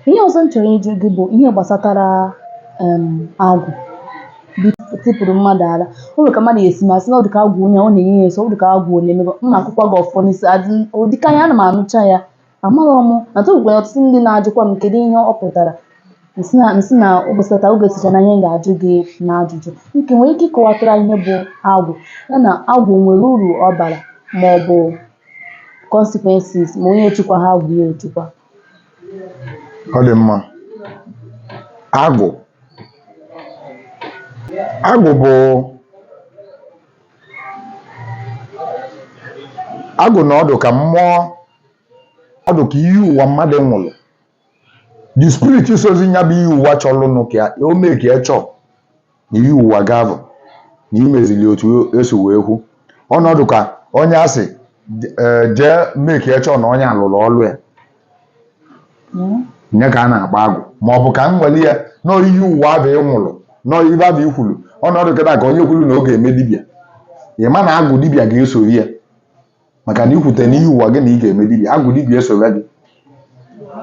ihe ọzọ m chọrọ ịjụ gị bụ ihe gbasatara agwụ tipụrụ mmadụ ala. O nwere ka mmadụ esi masị na ọ dị ka agwụ onye ọ na-enye ya eso, ọ dị ka agwụ onye emebe m na-akụkwa gị ọfọ n'isi ụdịka ya ana m anụcha ya amaghị m na tụgwere ọtụtụ ndị na-ajụkwa m kedu ihe ọ pụtara nsị na ụbọchịta oge sicha na ihe m ga-ajụ gị na ajụjụ nke nwere ike ịkọwatara ihe bụ agwụ ya na agwụ nwere uru ọ bara ma ọ bụ consequences ma onye echukwa ha agwụ ya echukwa. Ọ dị mma. Agwụ bụ agwụ na ọdụ ka mmụọ, ọdụ ka ihe ụwa mmadụ nwụrụ. The spirit sozi nya bụ ihe ụwa chọrọ ka o mee ka echọ na ihe ụwa ga-abụ na imezili otu esi wee hụ. Ọnọdụ ka onye asị jee mee ka echọ na onye alụrụ ọlụ ya nye ka a na-akpa agwụ, ma ọ bụ ka m nwere ya nọọ ihe ụwa abụ ịnwụrụ nọọ ibe abụ ikwulu. Ọnọdụ kịta ka onye kwuru na ọ ga-eme dibịa, ị ma na agwụ dibịa ga-esori ya maka na ikwute n'ihe ụwa gị na ị ga-eme dibịa, agwụ dibịa esowe gị.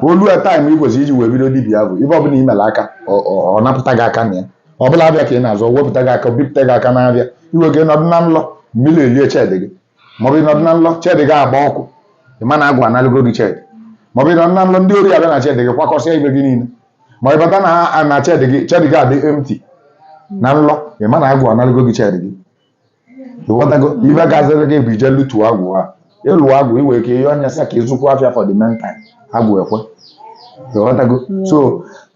Olu a taịm ị kwesịrị iji wee bido dibịa bụ ibe ọbụla imere aka ọ napụta gị aka na ya, ọ bụla abịa ka ị na-azọ wepụta gị aka bipụta gị aka na-abịa iwe gị nọdụ na nlọ mmiri elie chedị gị, maọbụ ịnọdụ na nlọ chedị gị agba ọkụ ị ma na agwụ analụgo gị chedị, maọbụ ịnọdụ na nlọ ndị ori abịa na chedị gị kwakọsịa ibe gị niile, ma ị bata na chedị gị adị empty na nlọ ị ma na agwụ analụgo gị chedị gị. Ịghọtago ibe gaziri gị bụ ije lutuo agwụ ha, ịlụ agwụ iwe ike ihe ọnya sị ka ịzụkwu afịa for the meantime agwụ ekwe. Ịghọtago so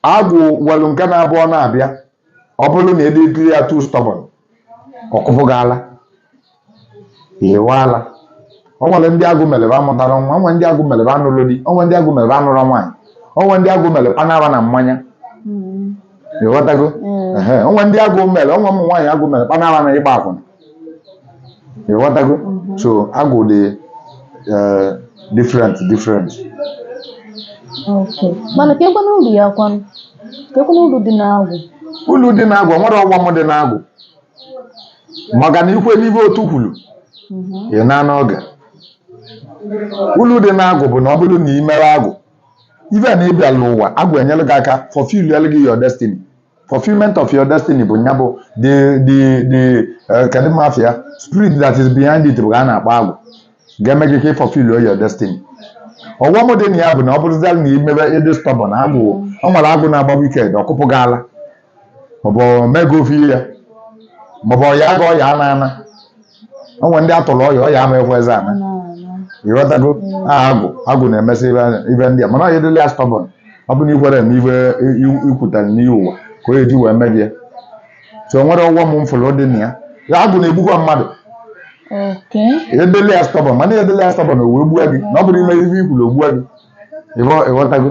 agwụ nwere nke na-abụ ọ na-abịa ọ bụrụ na edekiri ya too stubborn ọkụfụ gị ala ịwaala. O nwere ndị agwụ mere amụtara nwa, onwe ndị agwụ mere anụrụ di, onwe ndị agwụ mere anụrụ nwaanyị, onwe ndị agwụ mere panara na mmanya. Ịghọtago onwe ndị agwụ mere, onwe ụmụ nwaanyị agwụ mere panara na ịgba akwụna. Ịghọtago so agwụ dị different. Okay. Mana kekwana uru ya kwanụ? Kekwana uru dị n'agwụ? Uru dị n'agwụ nwere ọghọm dị n'agwụ maka na ikwe n'ibe otu kwuru ị na n'oge. Uru dị n'agwụ bụ na ọ bụrụ na ị mere agwụ ibe na ịbịa n'ụwa agwụ enyere gị aka fulfill gị your destiny. Fulfillment of your destiny bụ nya bụ kedụ mafia spirit that is behind it bụ a na-akpọ agwụ ga-eme gị ka fulfill your destiny. Ọghọm dị na ya bụ na ọ bụrụzia na imebe ịdị stubborn agwụ, ọ nwere agwụ na-agba wicked ọkụpụ gị ala maọbụ mego ofe ya maọbụ ọya ga ọya ana onwe ndị atụrụ ọya ama ekwezi ana. Ịghọtago agwụ na-emesi ibe ndị a mana ọ yedịla ya stubborn ọ bụ na ikwere na ibe ikwutere n'ihe ụwa ka o eji wee mebie. So nwere ọghọm mfụrụ dị na ya agwụ na-egbukwa mmadụ. Edele ya stubborn mana edele ya stubborn o wee gbuo gị na ọ bụrụ ime ihe ikwuru o gbuo gị. Ịghọtago.